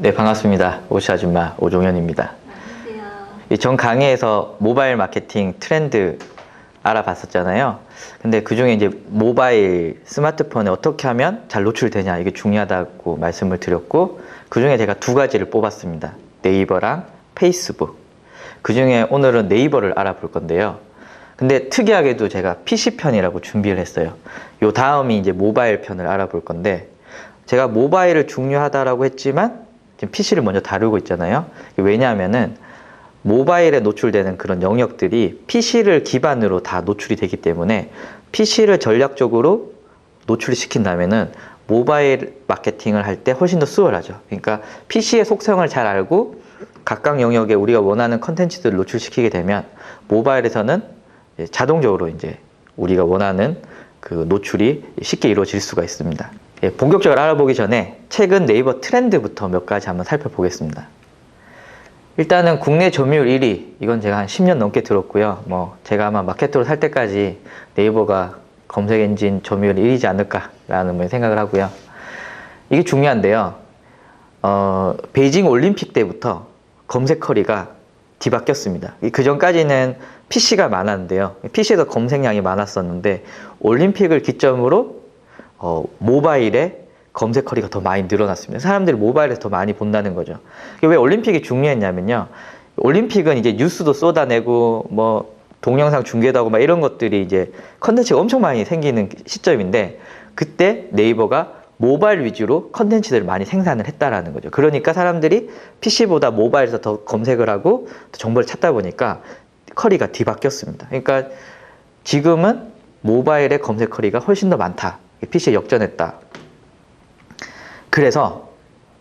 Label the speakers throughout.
Speaker 1: 네, 반갑습니다. 오씨 아줌마 오종현입니다.
Speaker 2: 안녕하세요.
Speaker 1: 전 강의에서 모바일 마케팅 트렌드 알아봤었잖아요. 근데 그 중에 이제 모바일 스마트폰에 어떻게 하면 잘 노출되냐, 이게 중요하다고 말씀을 드렸고, 그 중에 제가 두 가지를 뽑았습니다. 네이버랑 페이스북. 그 중에 오늘은 네이버를 알아볼 건데요. 근데 특이하게도 제가 PC 편이라고 준비를 했어요. 요 다음이 이제 모바일 편을 알아볼 건데, 제가 모바일을 중요하다라고 했지만 지금 PC를 먼저 다루고 있잖아요. 왜냐하면은 모바일에 노출되는 그런 영역들이 PC를 기반으로 다 노출이 되기 때문에 PC를 전략적으로 노출시킨다면은 모바일 마케팅을 할 때 훨씬 더 수월하죠. 그러니까 PC의 속성을 잘 알고 각각 영역에 우리가 원하는 컨텐츠들을 노출시키게 되면 모바일에서는 자동적으로 이제 우리가 원하는 그 노출이 쉽게 이루어질 수가 있습니다. 본격적으로 알아보기 전에 최근 네이버 트렌드부터 몇 가지 한번 살펴보겠습니다. 일단은 국내 점유율 1위, 이건 제가 한 10년 넘게 들었고요. 제가 아마 마케터로 살 때까지 네이버가 검색 엔진 점유율 1위지 않을까라는 생각을 하고요. 이게 중요한데요. 베이징 올림픽 때부터 검색 커리가 뒤바뀌었습니다. 그 전까지는 PC가 많았는데요. PC에서 검색량이 많았었는데 올림픽을 기점으로 모바일에 검색 커리가 더 많이 늘어났습니다. 사람들이 모바일에서 더 많이 본다는 거죠. 왜 올림픽이 중요했냐면요. 올림픽은 이제 뉴스도 쏟아내고 동영상 중계도 하고 이런 것들이 이제 컨텐츠가 엄청 많이 생기는 시점인데, 그때 네이버가 모바일 위주로 컨텐츠들을 많이 생산을 했다라는 거죠. 그러니까 사람들이 PC보다 모바일에서 더 검색을 하고 정보를 찾다 보니까 커리가 뒤바뀌었습니다. 그러니까 지금은 모바일의 검색 커리가 훨씬 더 많다. PC에 역전했다. 그래서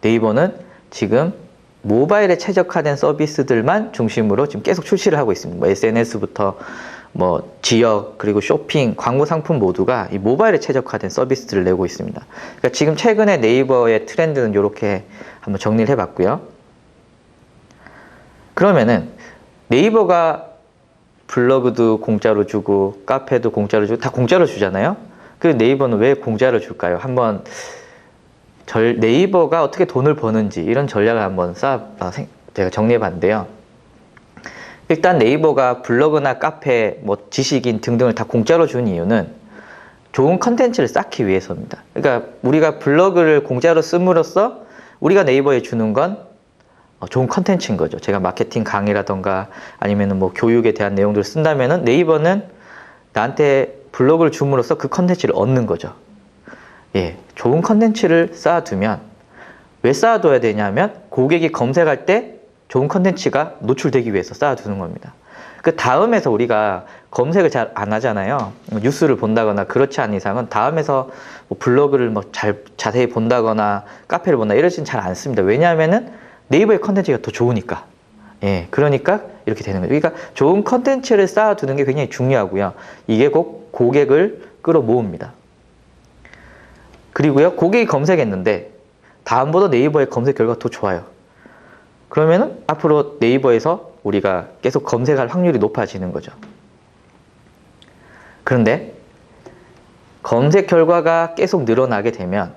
Speaker 1: 네이버는 지금 모바일에 최적화된 서비스들만 중심으로 지금 계속 출시를 하고 있습니다. SNS부터 지역, 그리고 쇼핑, 광고 상품 모두가 이 모바일에 최적화된 서비스들을 내고 있습니다. 그러니까 지금 최근에 네이버의 트렌드는 이렇게 한번 정리를 해봤고요. 그러면은 네이버가 블로그도 공짜로 주고 카페도 공짜로 주고 다 공짜로 주잖아요. 그 네이버는 왜 공짜로 줄까요? 한번 네이버가 어떻게 돈을 버는지 이런 전략을 한번 제가 정리해 봤는데요. 일단 네이버가 블로그나 카페, 지식인 등등을 다 공짜로 준 이유는 좋은 컨텐츠를 쌓기 위해서입니다. 그러니까 우리가 블로그를 공짜로 씀으로써 우리가 네이버에 주는 건 좋은 컨텐츠인 거죠. 제가 마케팅 강의라던가 아니면 교육에 대한 내용들을 쓴다면은 네이버는 나한테 블로그를 줌으로써 그 컨텐츠를 얻는 거죠. 좋은 컨텐츠를 쌓아두면, 왜 쌓아둬야 되냐면 고객이 검색할 때 좋은 컨텐츠가 노출되기 위해서 쌓아두는 겁니다. 그 다음에서 우리가 검색을 잘 안 하잖아요. 뉴스를 본다거나 그렇지 않은 이상은 다음에서 블로그를 자세히 본다거나 카페를 본다 이러진 잘 안 씁니다. 왜냐하면은 네이버의 컨텐츠가 더 좋으니까. 그러니까 이렇게 되는 거죠. 그러니까 좋은 컨텐츠를 쌓아두는 게 굉장히 중요하고요. 이게 꼭 고객을 끌어모읍니다. 그리고요, 고객이 검색했는데 다음보다 네이버의 검색 결과가 더 좋아요. 그러면은 앞으로 네이버에서 우리가 계속 검색할 확률이 높아지는 거죠. 그런데 검색 결과가 계속 늘어나게 되면,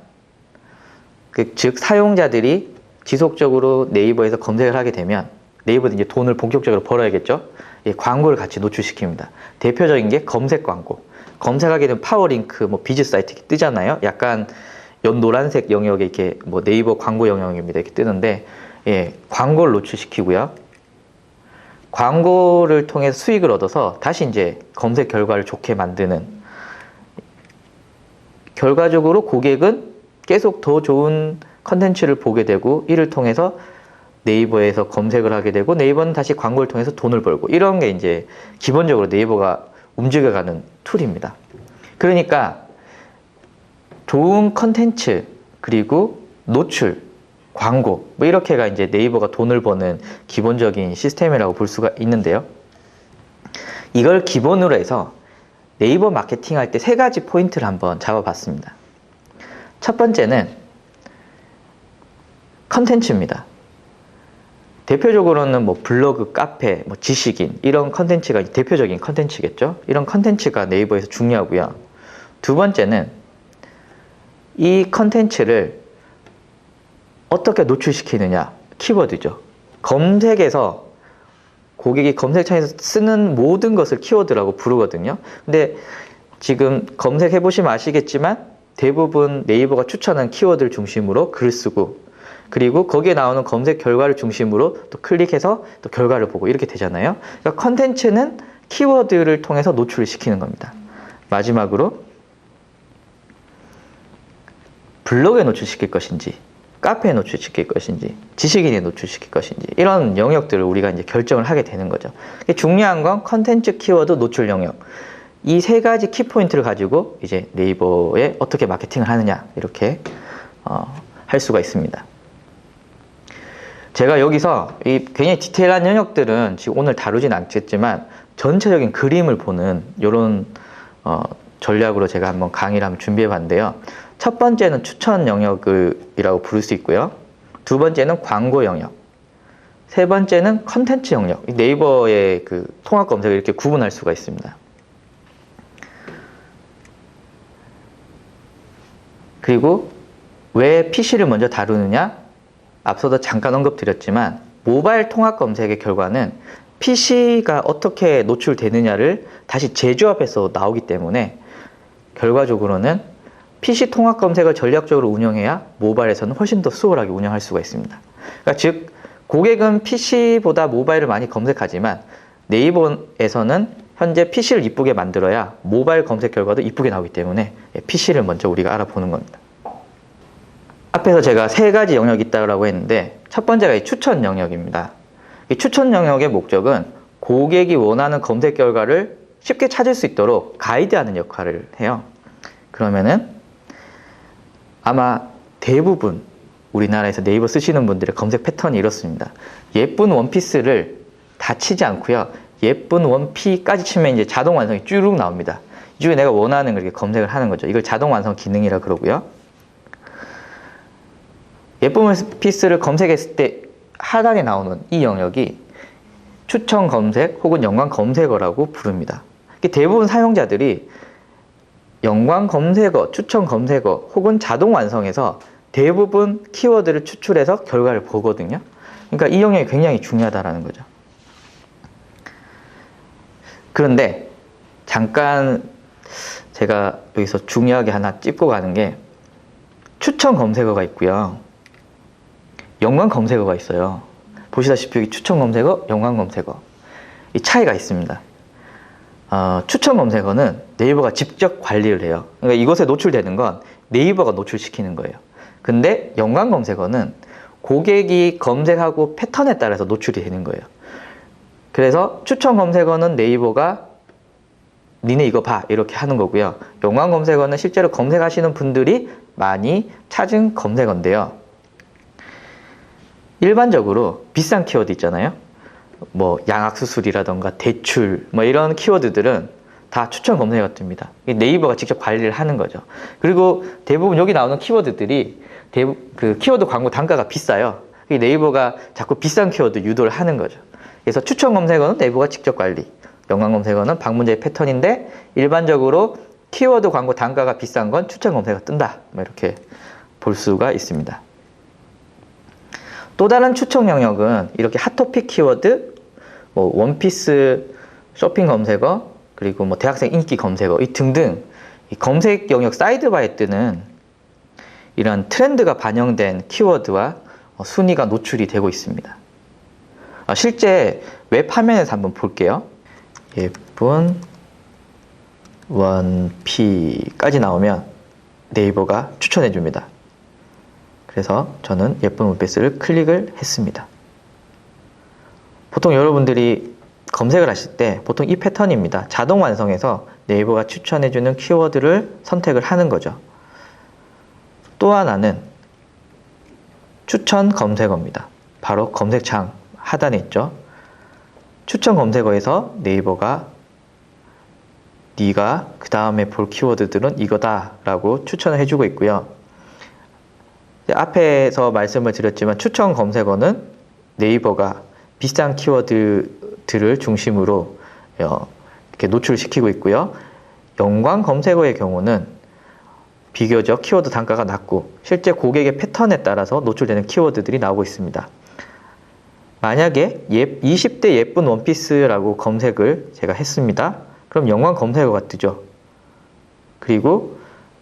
Speaker 1: 즉 사용자들이 지속적으로 네이버에서 검색을 하게 되면 네이버도 이제 돈을 본격적으로 벌어야겠죠. 광고를 같이 노출시킵니다. 대표적인 게 검색 광고. 검색하게 되면 파워링크, 비즈 사이트 이렇게 뜨잖아요. 약간 연노란색 영역에 이렇게 네이버 광고 영역입니다. 이렇게 뜨는데, 광고를 노출시키고요. 광고를 통해서 수익을 얻어서 다시 이제 검색 결과를 좋게 만드는, 결과적으로 고객은 계속 더 좋은 컨텐츠를 보게 되고 이를 통해서 네이버에서 검색을 하게 되고 네이버는 다시 광고를 통해서 돈을 벌고, 이런 게 이제 기본적으로 네이버가 움직여가는 툴입니다. 그러니까 좋은 컨텐츠, 그리고 노출, 광고 이렇게가 이제 네이버가 돈을 버는 기본적인 시스템이라고 볼 수가 있는데요. 이걸 기본으로 해서 네이버 마케팅 할 때 세 가지 포인트를 한번 잡아봤습니다. 첫 번째는 컨텐츠입니다. 대표적으로는 블로그, 카페, 지식인 이런 컨텐츠가 대표적인 컨텐츠겠죠. 이런 컨텐츠가 네이버에서 중요하고요. 두 번째는 이 컨텐츠를 어떻게 노출시키느냐? 키워드죠. 검색에서 고객이 검색창에서 쓰는 모든 것을 키워드라고 부르거든요. 근데 지금 검색해 보시면 아시겠지만 대부분 네이버가 추천한 키워드를 중심으로 글을 쓰고, 그리고 거기에 나오는 검색 결과를 중심으로 또 클릭해서 또 결과를 보고 이렇게 되잖아요. 그러니까 컨텐츠는 키워드를 통해서 노출을 시키는 겁니다. 마지막으로 블로그에 노출시킬 것인지, 카페에 노출시킬 것인지, 지식인에 노출시킬 것인지, 이런 영역들을 우리가 이제 결정을 하게 되는 거죠. 중요한 건 컨텐츠, 키워드, 노출 영역, 이 세 가지 키포인트를 가지고 이제 네이버에 어떻게 마케팅을 하느냐, 이렇게 할 수가 있습니다. 제가 여기서 이 굉장히 디테일한 영역들은 지금 오늘 다루진 않겠지만 전체적인 그림을 보는 이런 전략으로 제가 한번 강의를 한번 준비해 봤는데요. 첫 번째는 추천 영역이라고 부를 수 있고요. 두 번째는 광고 영역, 세 번째는 컨텐츠 영역. 네이버의 그 통합 검색을 이렇게 구분할 수가 있습니다. 그리고 왜 PC를 먼저 다루느냐? 앞서도 잠깐 언급드렸지만 모바일 통합 검색의 결과는 PC가 어떻게 노출되느냐를 다시 재조합해서 나오기 때문에 결과적으로는 PC 통합 검색을 전략적으로 운영해야 모바일에서는 훨씬 더 수월하게 운영할 수가 있습니다. 그러니까 즉 고객은 PC보다 모바일을 많이 검색하지만 네이버에서는 현재 PC를 이쁘게 만들어야 모바일 검색 결과도 이쁘게 나오기 때문에 PC를 먼저 우리가 알아보는 겁니다. 앞에서 제가 세 가지 영역이 있다고 했는데 첫 번째가 이 추천 영역입니다. 이 추천 영역의 목적은 고객이 원하는 검색 결과를 쉽게 찾을 수 있도록 가이드하는 역할을 해요. 그러면은 아마 대부분 우리나라에서 네이버 쓰시는 분들의 검색 패턴이 이렇습니다. 예쁜 원피스를 다 치지 않고요. 예쁜 원피까지 치면 이제 자동 완성이 쭈룩 나옵니다. 이 중에 내가 원하는 걸 이렇게 검색을 하는 거죠. 이걸 자동 완성 기능이라 그러고요. 예쁜 원피스를 검색했을 때 하단에 나오는 이 영역이 추천 검색 혹은 연관 검색어라고 부릅니다. 대부분 사용자들이 연관 검색어, 추천 검색어 혹은 자동 완성에서 대부분 키워드를 추출해서 결과를 보거든요. 그러니까 이 영역이 굉장히 중요하다는 거죠. 그런데 잠깐 제가 여기서 중요하게 하나 짚고 가는 게 추천 검색어가 있고요. 연관 검색어가 있어요. 보시다시피 여기 추천 검색어, 연관 검색어. 이 차이가 있습니다. 추천 검색어는 네이버가 직접 관리를 해요. 그러니까 이곳에 노출되는 건 네이버가 노출시키는 거예요. 근데 연관 검색어는 고객이 검색하고 패턴에 따라서 노출이 되는 거예요. 그래서 추천 검색어는 네이버가 니네 이거 봐 이렇게 하는 거고요. 연관 검색어는 실제로 검색하시는 분들이 많이 찾은 검색어인데요. 일반적으로 비싼 키워드 있잖아요. 뭐 양악수술이라던가 대출 뭐 이런 키워드들은 다 추천 검색어가 뜹니다. 네이버가 직접 관리를 하는 거죠. 그리고 대부분 여기 나오는 키워드들이 그 키워드 광고 단가가 비싸요. 네이버가 자꾸 비싼 키워드 유도를 하는 거죠. 그래서 추천 검색어는 네이버가 직접 관리, 연관 검색어는 방문자의 패턴인데 일반적으로 키워드 광고 단가가 비싼 건 추천 검색어가 뜬다. 뭐 이렇게 볼 수가 있습니다. 또 다른 추천 영역은 이렇게 핫토픽 키워드, 뭐 원피스 쇼핑 검색어, 그리고 뭐 대학생 인기 검색어 이 등등 이 검색 영역 사이드바에 뜨는 이런 트렌드가 반영된 키워드와 순위가 노출이 되고 있습니다. 실제 웹 화면에서 한번 볼게요. 예쁜 원피까지 나오면 네이버가 추천해 줍니다. 그래서 저는 예쁜 원피스를 클릭을 했습니다. 보통 여러분들이 검색을 하실 때 보통 이 패턴입니다. 자동 완성해서 네이버가 추천해 주는 키워드를 선택을 하는 거죠. 또 하나는 추천 검색어입니다. 바로 검색창 하단에 있죠. 추천 검색어에서 네이버가 네가 그 다음에 볼 키워드들은 이거다 라고 추천을 해주고 있고요. 앞에서 말씀을 드렸지만 추천 검색어는 네이버가 비싼 키워드들을 중심으로 이렇게 노출시키고 있고요. 연관 검색어의 경우는 비교적 키워드 단가가 낮고 실제 고객의 패턴에 따라서 노출되는 키워드들이 나오고 있습니다. 만약에 20대 예쁜 원피스라고 검색을 제가 했습니다. 그럼 연관 검색어가 뜨죠. 그리고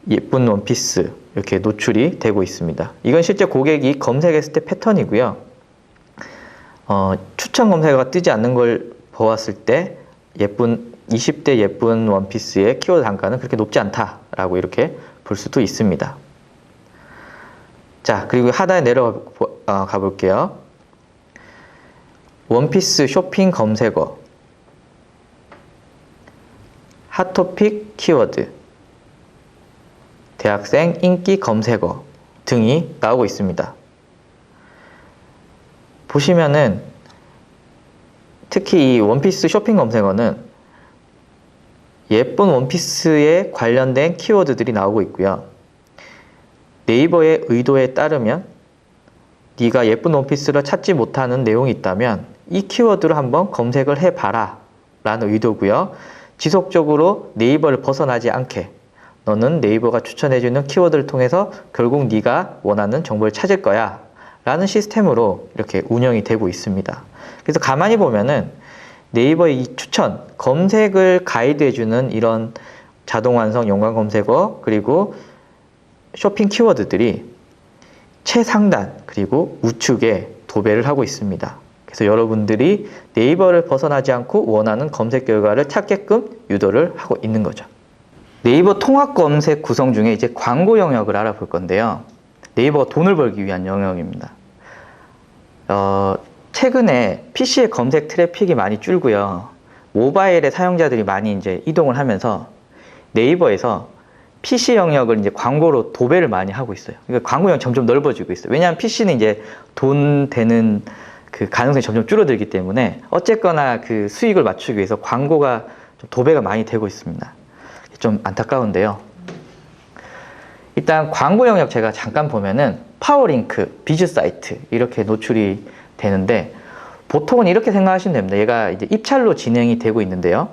Speaker 1: 예쁜 원피스 이렇게 노출이 되고 있습니다. 이건 실제 고객이 검색했을 때 패턴이고요. 추천 검색어가 뜨지 않는 걸 보았을 때 20대 예쁜 원피스의 키워드 단가는 그렇게 높지 않다라고 이렇게 볼 수도 있습니다. 자, 그리고 하단에 내려가 볼게요. 원피스 쇼핑 검색어, 핫토픽 키워드, 대학생 인기 검색어 등이 나오고 있습니다. 보시면은 특히 이 원피스 쇼핑 검색어는 예쁜 원피스에 관련된 키워드들이 나오고 있고요. 네이버의 의도에 따르면 네가 예쁜 원피스를 찾지 못하는 내용이 있다면 이 키워드로 한번 검색을 해봐라 라는 의도고요. 지속적으로 네이버를 벗어나지 않게 너는 네이버가 추천해주는 키워드를 통해서 결국 네가 원하는 정보를 찾을 거야 라는 시스템으로 이렇게 운영이 되고 있습니다. 그래서 가만히 보면은 네이버의 이 추천, 검색을 가이드해주는 이런 자동 완성 연관 검색어 그리고 쇼핑 키워드들이 최상단 그리고 우측에 도배를 하고 있습니다. 그래서 여러분들이 네이버를 벗어나지 않고 원하는 검색 결과를 찾게끔 유도를 하고 있는 거죠. 네이버 통합 검색 구성 중에 이제 광고 영역을 알아볼 건데요. 네이버가 돈을 벌기 위한 영역입니다. 최근에 PC의 검색 트래픽이 많이 줄고요. 모바일의 사용자들이 많이 이제 이동을 하면서 네이버에서 PC 영역을 이제 광고로 도배를 많이 하고 있어요. 그러니까 광고 영역이 점점 넓어지고 있어요. 왜냐하면 PC는 이제 돈 되는 그 가능성이 점점 줄어들기 때문에 어쨌거나 그 수익을 맞추기 위해서 광고가 좀 도배가 많이 되고 있습니다. 좀 안타까운데요. 일단 광고 영역 제가 잠깐 보면은 파워링크, 비즈 사이트 이렇게 노출이 되는데 보통은 이렇게 생각하시면 됩니다. 얘가 이제 입찰로 진행이 되고 있는데요.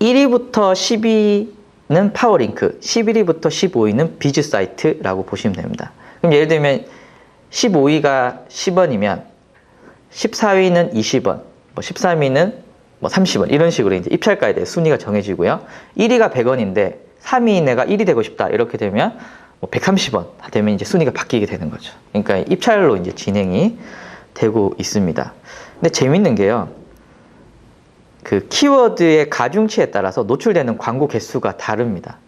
Speaker 1: 1위부터 10위는 파워링크, 11위부터 15위는 비즈 사이트라고 보시면 됩니다. 그럼 예를 들면 15위가 10원이면 14위는 20원, 13위는 30원 이런 식으로 이제 입찰가에 대해 순위가 정해지고요. 1위가 100원인데 3위 내가 1위 되고 싶다 이렇게 되면 130원 되면 이제 순위가 바뀌게 되는 거죠. 그러니까 입찰로 이제 진행이 되고 있습니다. 근데 재밌는 게요. 그 키워드의 가중치에 따라서 노출되는 광고 개수가 다릅니다.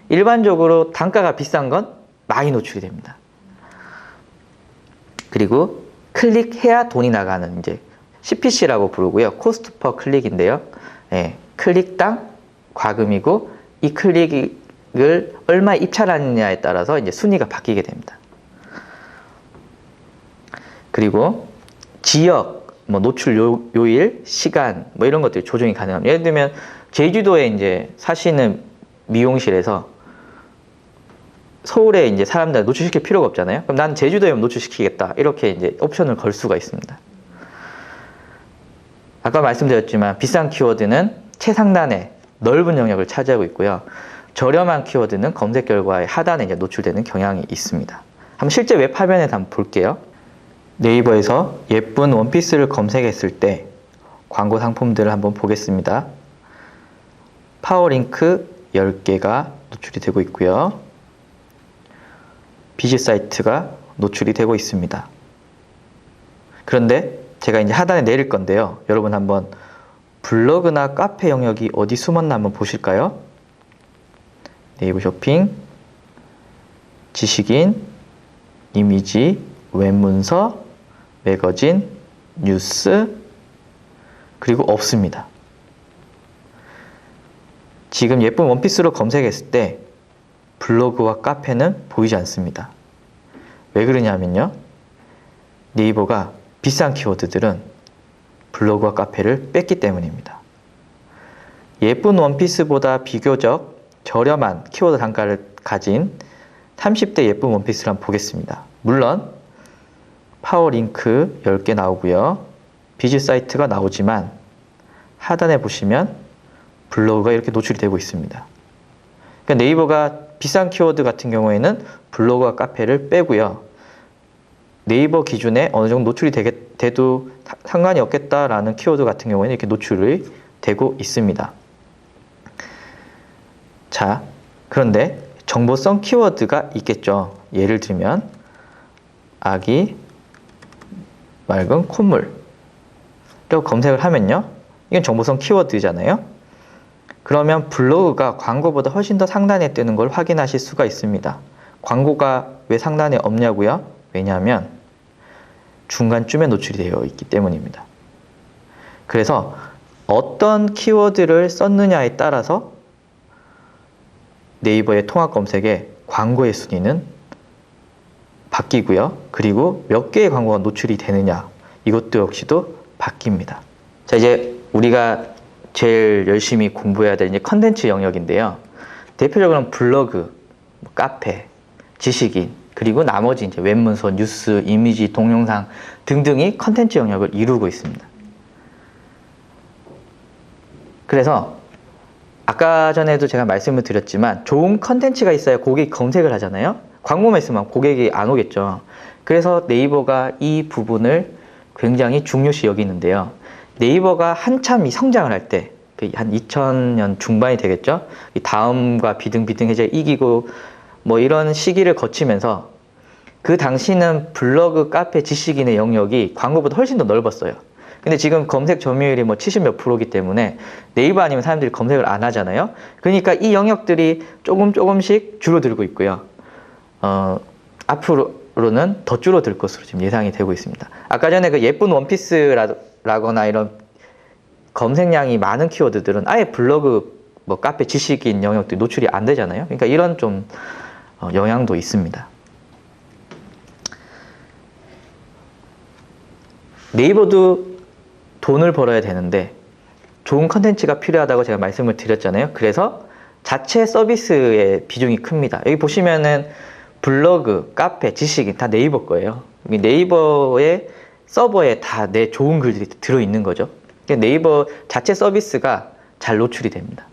Speaker 1: 일반적으로 단가가 비싼 건 많이 노출이 됩니다. 그리고 클릭해야 돈이 나가는 이제 CPC라고 부르고요. 코스트 퍼 클릭인데요. 예, 클릭당 과금이고 이 클릭을 얼마 입찰하느냐에 따라서 이제 순위가 바뀌게 됩니다. 그리고 지역, 노출 요일, 시간 이런 것들이 조정이 가능합니다. 예를 들면 제주도에 이제 사시는 미용실에서 서울에 이제 사람들 노출시킬 필요가 없잖아요. 그럼 난 제주도에 노출시키겠다. 이렇게 이제 옵션을 걸 수가 있습니다. 아까 말씀드렸지만 비싼 키워드는 최상단에 넓은 영역을 차지하고 있고요. 저렴한 키워드는 검색 결과의 하단에 이제 노출되는 경향이 있습니다. 한번 실제 웹 화면에서 한번 볼게요. 네이버에서 예쁜 원피스를 검색했을 때 광고 상품들을 한번 보겠습니다. 파워링크 10개가 노출이 되고 있고요. 비즈 사이트가 노출이 되고 있습니다. 그런데 제가 이제 하단에 내릴 건데요. 여러분 한번 블로그나 카페 영역이 어디 숨었나 한번 보실까요? 네이버 쇼핑, 지식인, 이미지, 웹문서, 매거진, 뉴스, 그리고 없습니다. 지금 예쁜 원피스로 검색했을 때 블로그와 카페는 보이지 않습니다. 왜 그러냐면요. 네이버가 비싼 키워드들은 블로그와 카페를 뺐기 때문입니다. 예쁜 원피스보다 비교적 저렴한 키워드 단가를 가진 30대 예쁜 원피스를 한번 보겠습니다. 물론 파워링크 10개 나오고요. 비즈 사이트가 나오지만 하단에 보시면 블로그가 이렇게 노출이 되고 있습니다. 그러니까 네이버가 비싼 키워드 같은 경우에는 블로그와 카페를 빼고요. 네이버 기준에 어느 정도 노출이 돼도 상관이 없겠다라는 키워드 같은 경우에는 이렇게 노출이 되고 있습니다. 자, 그런데 정보성 키워드가 있겠죠. 예를 들면 아기 맑은 콧물 라고 검색을 하면요, 이건 정보성 키워드잖아요. 그러면 블로그가 광고보다 훨씬 더 상단에 뜨는 걸 확인하실 수가 있습니다. 광고가 왜 상단에 없냐고요? 왜냐하면 중간쯤에 노출이 되어 있기 때문입니다. 그래서 어떤 키워드를 썼느냐에 따라서 네이버의 통합 검색에 광고의 순위는 바뀌고요. 그리고 몇 개의 광고가 노출이 되느냐, 이것도 역시도 바뀝니다. 자, 이제 우리가 제일 열심히 공부해야 될 이제 컨텐츠 영역인데요. 대표적으로는 블로그, 카페, 지식인, 그리고 나머지 이제 웹문서, 뉴스, 이미지, 동영상 등등이 컨텐츠 영역을 이루고 있습니다. 그래서 아까 전에도 제가 말씀을 드렸지만 좋은 컨텐츠가 있어야 고객이 검색을 하잖아요. 광고만 있으면 고객이 안 오겠죠. 그래서 네이버가 이 부분을 굉장히 중요시 여기는데요. 네이버가 한참 이 성장을 할 때, 한 2000년 중반이 되겠죠. 이 다음과 비등비등해져 이기고 뭐 이런 시기를 거치면서 그 당시는 블로그, 카페, 지식인의 영역이 광고보다 훨씬 더 넓었어요. 근데 지금 검색 점유율이 뭐 70몇 %이기 때문에 네이버 아니면 사람들이 검색을 안 하잖아요. 그러니까 이 영역들이 조금씩 줄어들고 있고요. 앞으로는 더 줄어들 것으로 지금 예상이 되고 있습니다. 아까 전에 그 예쁜 원피스라거나 이런 검색량이 많은 키워드들은 아예 블로그, 뭐 카페, 지식인 영역들이 노출이 안 되잖아요. 그러니까 이런 좀 영향도 있습니다. 네이버도 돈을 벌어야 되는데 좋은 컨텐츠가 필요하다고 제가 말씀을 드렸잖아요. 그래서 자체 서비스의 비중이 큽니다. 여기 보시면은 블로그, 카페, 지식인 다 네이버 거예요. 네이버의 서버에 다 내 좋은 글들이 들어있는 거죠. 네이버 자체 서비스가 잘 노출이 됩니다.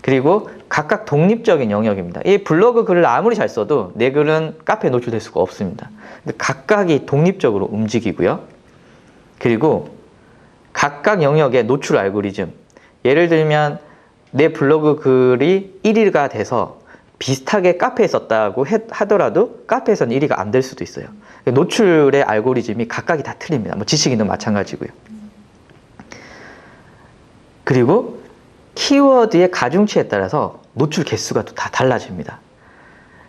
Speaker 1: 그리고 각각 독립적인 영역입니다. 이 블로그 글을 아무리 잘 써도 내 글은 카페에 노출될 수가 없습니다. 각각이 독립적으로 움직이고요. 그리고 각각 영역의 노출 알고리즘, 예를 들면 내 블로그 글이 1위가 돼서 비슷하게 카페에 썼다고 하더라도 카페에서는 1위가 안 될 수도 있어요. 노출의 알고리즘이 각각이 다 틀립니다. 뭐 지식인도 마찬가지고요. 그리고 키워드의 가중치에 따라서 노출 개수가 또 다 달라집니다.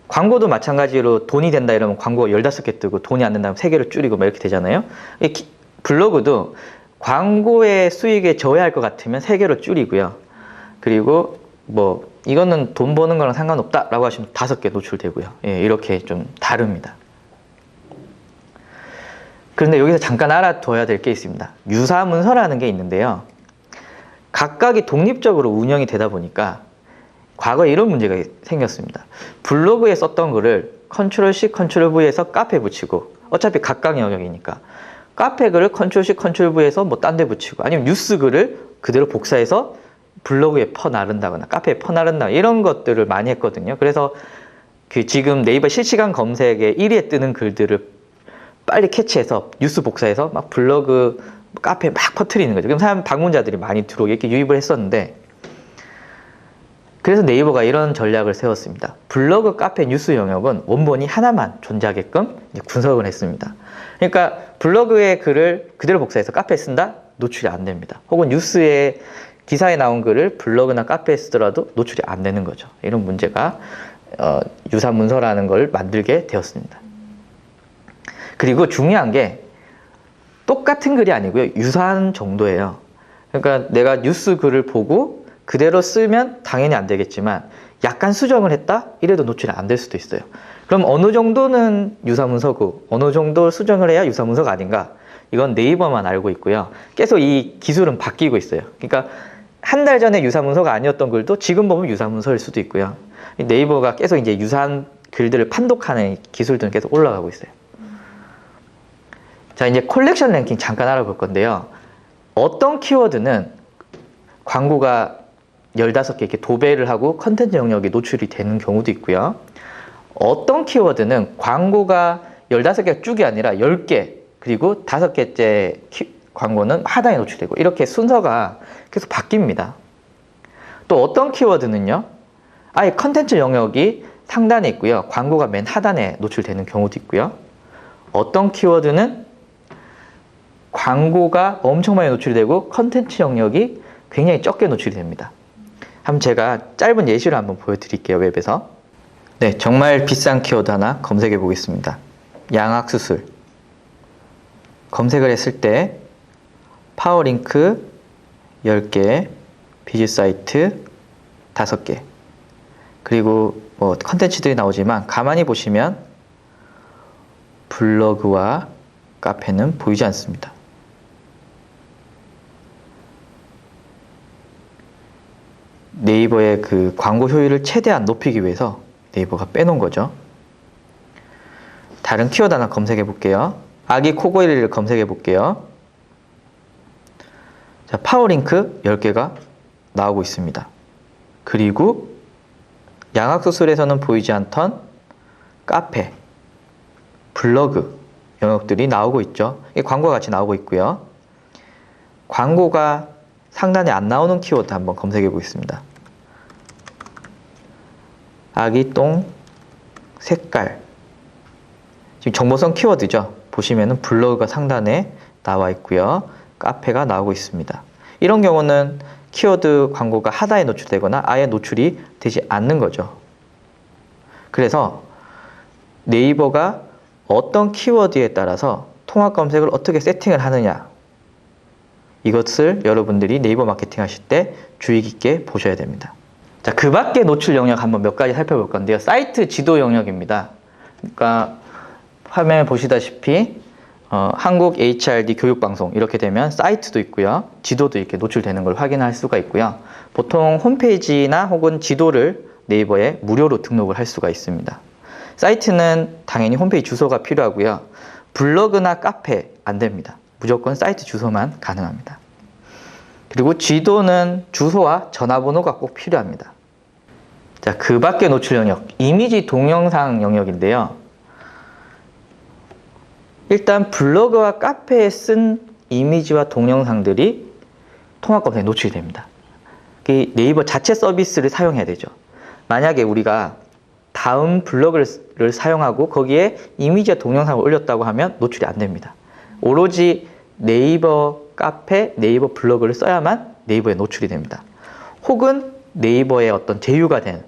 Speaker 1: 광고도 마찬가지로 돈이 된다 이러면 광고가 15개 뜨고 돈이 안 된다면 3개로 줄이고 막 이렇게 되잖아요. 블로그도 광고의 수익에 져야 할 것 같으면 3개로 줄이고요. 그리고 뭐 이거는 돈 버는 거랑 상관없다 라고 하시면 5개 노출되고요. 예, 이렇게 좀 다릅니다. 그런데 여기서 잠깐 알아둬야 될 게 있습니다. 유사문서라는 게 있는데요. 각각이 독립적으로 운영이 되다 보니까 과거에 이런 문제가 생겼습니다. 블로그에 썼던 글을 컨트롤 C, 컨트롤 V에서 카페에 붙이고, 어차피 각각 영역이니까 카페 글을 컨트롤 C, 컨트롤 V에서 뭐 딴 데 붙이고, 아니면 뉴스 글을 그대로 복사해서 블로그에 퍼나른다거나 카페에 퍼나른다거나 이런 것들을 많이 했거든요. 그래서 그 지금 네이버 실시간 검색에 1위에 뜨는 글들을 빨리 캐치해서 뉴스 복사해서 막 블로그, 카페에 막 퍼뜨리는 거죠. 그럼 사람 방문자들이 많이 들어오게 이렇게 유입을 했었는데, 그래서 네이버가 이런 전략을 세웠습니다. 블로그, 카페, 뉴스 영역은 원본이 하나만 존재하게끔 분석을 했습니다. 그러니까 블로그의 글을 그대로 복사해서 카페에 쓴다? 노출이 안 됩니다. 혹은 뉴스에 기사에 나온 글을 블로그나 카페에 쓰더라도 노출이 안 되는 거죠. 이런 문제가 유사 문서라는 걸 만들게 되었습니다. 그리고 중요한 게 똑같은 글이 아니고요. 유사한 정도예요. 그러니까 내가 뉴스 글을 보고 그대로 쓰면 당연히 안 되겠지만 약간 수정을 했다? 이래도 노출이 안 될 수도 있어요. 그럼 어느 정도는 유사문서고 어느 정도 수정을 해야 유사문서가 아닌가? 이건 네이버만 알고 있고요. 계속 이 기술은 바뀌고 있어요. 그러니까 한 달 전에 유사문서가 아니었던 글도 지금 보면 유사문서일 수도 있고요. 네이버가 계속 이제 유사한 글들을 판독하는 기술들은 계속 올라가고 있어요. 자, 이제 콜렉션 랭킹 잠깐 알아볼 건데요. 어떤 키워드는 광고가 15개 이렇게 도배를 하고 컨텐츠 영역이 노출이 되는 경우도 있고요. 어떤 키워드는 광고가 15개가 쭉이 아니라 10개, 그리고 5개째 광고는 하단에 노출되고, 이렇게 순서가 계속 바뀝니다. 또 어떤 키워드는요, 아예 컨텐츠 영역이 상단에 있고요, 광고가 맨 하단에 노출되는 경우도 있고요. 어떤 키워드는 광고가 엄청 많이 노출이 되고 컨텐츠 영역이 굉장히 적게 노출이 됩니다. 한번 제가 짧은 예시를 한번 보여드릴게요. 웹에서. 네, 정말 비싼 키워드 하나 검색해 보겠습니다. 양악수술. 검색을 했을 때 파워링크 10개, 비즈 사이트 5개, 그리고 뭐 컨텐츠들이 나오지만 가만히 보시면 블로그와 카페는 보이지 않습니다. 네이버의 그 광고 효율을 최대한 높이기 위해서 네이버가 빼놓은 거죠. 다른 키워드 하나 검색해 볼게요. 아기 코골이를 검색해 볼게요. 자, 파워링크 10개가 나오고 있습니다. 그리고 양악수술에서는 보이지 않던 카페, 블로그 영역들이 나오고 있죠. 이게 광고가 같이 나오고 있고요. 광고가 상단에 안 나오는 키워드 한번 검색해 보겠습니다. 아기 똥 색깔. 지금 정보성 키워드죠. 보시면은 블로그가 상단에 나와 있고요. 카페가 나오고 있습니다. 이런 경우는 키워드 광고가 하단에 노출되거나 아예 노출이 되지 않는 거죠. 그래서 네이버가 어떤 키워드에 따라서 통합 검색을 어떻게 세팅을 하느냐, 이것을 여러분들이 네이버 마케팅 하실 때 주의 깊게 보셔야 됩니다. 자, 그 밖에 노출 영역 한번 몇 가지 살펴볼 건데요. 사이트 지도 영역입니다. 그러니까 화면에 보시다시피 한국 HRD 교육방송 이렇게 되면 사이트도 있고요, 지도도 이렇게 노출되는 걸 확인할 수가 있고요. 보통 홈페이지나 혹은 지도를 네이버에 무료로 등록을 할 수가 있습니다. 사이트는 당연히 홈페이지 주소가 필요하고요. 블로그나 카페 안 됩니다. 무조건 사이트 주소만 가능합니다. 그리고 지도는 주소와 전화번호가 꼭 필요합니다. 자, 그 밖의 노출 영역, 이미지 동영상 영역인데요. 일단 블로그와 카페에 쓴 이미지와 동영상들이 통합 검색에 노출이 됩니다. 네이버 자체 서비스를 사용해야 되죠. 만약에 우리가 다음 블로그를 사용하고 거기에 이미지와 동영상을 올렸다고 하면 노출이 안 됩니다. 오로지 네이버 카페, 네이버 블로그를 써야만 네이버에 노출이 됩니다. 혹은 네이버의 어떤 제휴가 된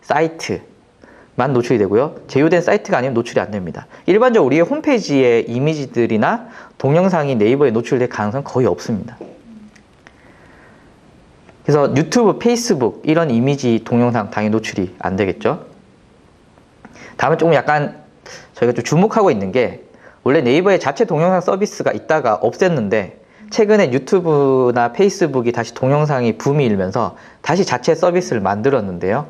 Speaker 1: 사이트만 노출이 되고요. 제휴된 사이트가 아니면 노출이 안 됩니다. 일반적으로 우리의 홈페이지의 이미지들이나 동영상이 네이버에 노출될 가능성은 거의 없습니다. 그래서 유튜브, 페이스북 이런 이미지, 동영상 당연히 노출이 안 되겠죠. 다음은 조금 약간 저희가 좀 주목하고 있는 게, 원래 네이버에 자체 동영상 서비스가 있다가 없앴는데 최근에 유튜브나 페이스북이 다시 동영상이 붐이 일면서 다시 자체 서비스를 만들었는데요.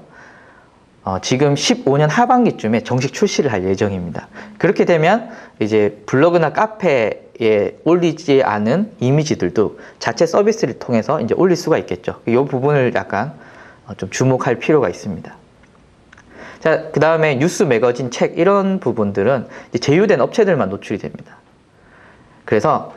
Speaker 1: 지금 15년 하반기쯤에 정식 출시를 할 예정입니다. 그렇게 되면 이제 블로그나 카페에 올리지 않은 이미지들도 자체 서비스를 통해서 이제 올릴 수가 있겠죠. 이 부분을 약간 좀 주목할 필요가 있습니다. 자, 그 다음에 뉴스, 매거진, 책 이런 부분들은 이제 제휴된 업체들만 노출이 됩니다. 그래서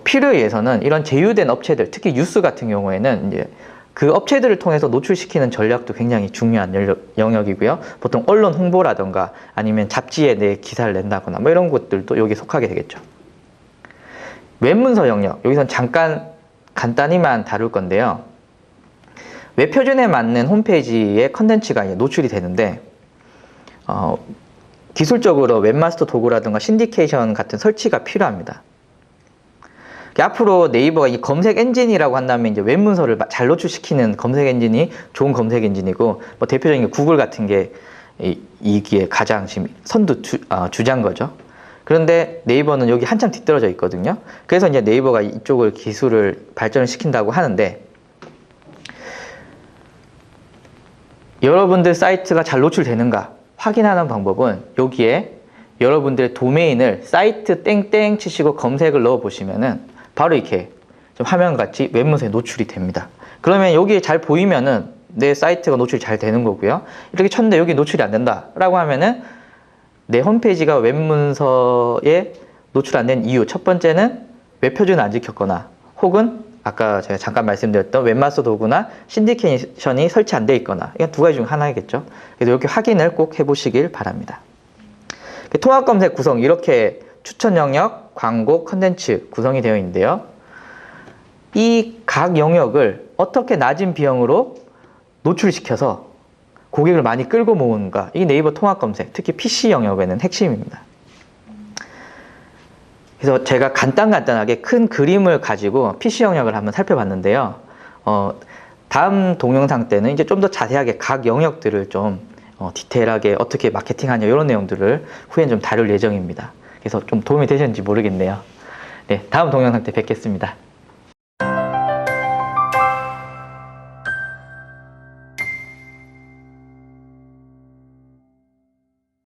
Speaker 1: 필요에 의해서는 이런 제휴된 업체들, 특히 뉴스 같은 경우에는 이제 그 업체들을 통해서 노출시키는 전략도 굉장히 중요한 영역이고요. 보통 언론 홍보라던가 아니면 잡지에 내 기사를 낸다거나 뭐 이런 것들도 여기에 속하게 되겠죠. 웹문서 영역, 여기선 잠깐 간단히만 다룰 건데요. 웹 표준에 맞는 홈페이지의 컨텐츠가 노출이 되는데 기술적으로 웹마스터 도구라든가 신디케이션 같은 설치가 필요합니다. 앞으로 네이버가 이 검색 엔진이라고 한다면 이제 웹문서를 잘 노출시키는 검색 엔진이 좋은 검색 엔진이고, 뭐 대표적인 게 구글 같은 게 이기에 가장 지금 선두 주자인 거죠. 그런데 네이버는 여기 한참 뒤떨어져 있거든요. 그래서 이제 네이버가 이쪽을 기술을 발전을 시킨다고 하는데, 여러분들 사이트가 잘 노출되는가 확인하는 방법은 여기에 여러분들의 도메인을 사이트 땡땡 치시고 검색을 넣어 보시면은 바로 이렇게 좀 화면같이 웹문서에 노출이 됩니다. 그러면 여기에 잘 보이면은 내 사이트가 노출이 잘 되는 거고요. 이렇게 쳤는데 여기 노출이 안 된다 라고 하면은 내 홈페이지가 웹 문서에 노출 안 된 이유, 첫 번째는 웹 표준을 안 지켰거나, 혹은 아까 제가 잠깐 말씀드렸던 웹마스터 도구나 신디케이션이 설치 안 돼 있거나, 이건 두 가지 중 하나이겠죠. 그래서 이렇게 확인을 꼭 해보시길 바랍니다. 통합 검색 구성, 이렇게 추천 영역, 광고, 컨텐츠 구성이 되어 있는데요. 이 각 영역을 어떻게 낮은 비용으로 노출시켜서 고객을 많이 끌고 모으는가, 이게 네이버 통합 검색, 특히 PC 영역에는 핵심입니다. 그래서 제가 간단하게 큰 그림을 가지고 PC 영역을 한번 살펴봤는데요. 다음 동영상 때는 이제 좀 더 자세하게 각 영역들을 좀 디테일하게 어떻게 마케팅하냐, 이런 내용들을 후엔 좀 다룰 예정입니다. 그래서 좀 도움이 되셨는지 모르겠네요. 네, 다음 동영상 때 뵙겠습니다.